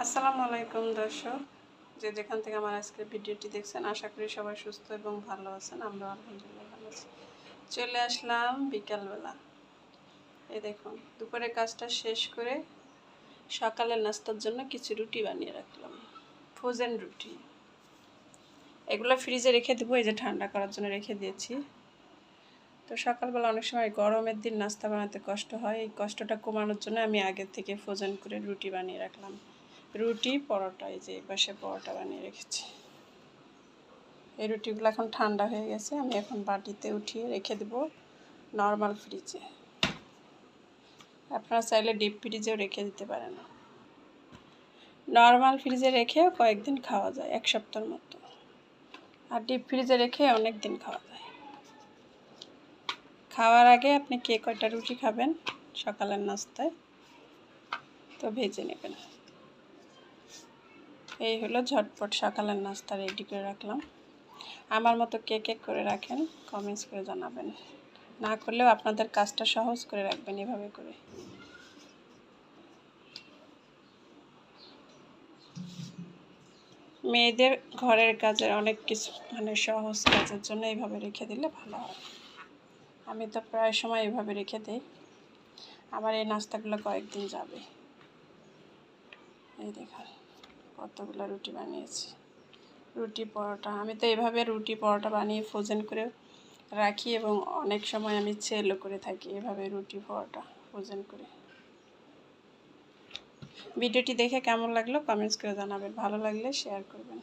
আসসালামু আলাইকুম দর্শক, যে যেখান থেকে আমার আজকের ভিডিওটি দেখছেন, আশা করি সবাই সুস্থ এবং ভালো আছেন। আমরা আলহামদুলিল্লাহ ভালো আছি। চলে আসলাম বিকালবেলা। এই দেখুন, দুপুরের কাজটা শেষ করে সকালের নাস্তার জন্য কিছু রুটি বানিয়ে রাখলাম, ফ্রোজেন রুটি। এগুলো ফ্রিজে রেখে দেবো, এই যে ঠান্ডা করার জন্য রেখে দিয়েছি। তো সকালবেলা অনেক সময় গরমের দিন নাস্তা বানাতে কষ্ট হয়, এই কষ্টটা কমানোর জন্য আমি আগে থেকে ফ্রোজেন করে রুটি বানিয়ে রাখলাম। রুটি পরোটা, এই যে এই পাশে পরোটা বানিয়ে রেখেছি। এই রুটিগুলো এখন ঠান্ডা হয়ে গেছে, আমি এখন বাটিতে উঠিয়ে রেখে দেব নর্মাল ফ্রিজে। আপনারা চাইলে ডিপ ফ্রিজেও রেখে দিতে পারেন। নর্মাল ফ্রিজে রেখেও কয়েকদিন খাওয়া যায়, এক সপ্তাহের মতো। আর ডিপ ফ্রিজে রেখে অনেক দিন খাওয়া যায়। খাওয়ার আগে আপনি কে কয়টা রুটি খাবেন সকালের নাস্তায়, তো ভেজে নেবেন। এই হলো ঝটপট সকালের নাস্তা রেডি করে রাখলাম। আমার মতো কে কে করে রাখেন কমেন্টস করে জানাবেন। না করলেও আপনাদের কাজটা সহজ করে রাখবেন এভাবে করে। মেয়েদের ঘরের কাজের অনেক কিছু সহজ কাজের জন্য এইভাবে রেখে দিলে ভালো হয়। আমি তো প্রায় সময় এইভাবে রেখে দিই, আমার এই নাস্তাগুলো কয়েকদিন যাবে। এই দেখুন কতগুলো রুটি বানিয়েছি, রুটি পরোটা। আমি তো এইভাবে রুটি পরোটা বানিয়ে ফ্রোজেন করে রাখি এবং অনেক সময় আমি সেলও করে থাকি এভাবে রুটি পরোটা ফ্রোজেন করে। ভিডিওটি দেখে কেমন লাগলো কমেন্টস করে জানাবেন, ভালো লাগলে শেয়ার করবেন।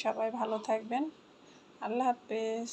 সবাই ভালো থাকবেন, আল্লাহ হাফেজ।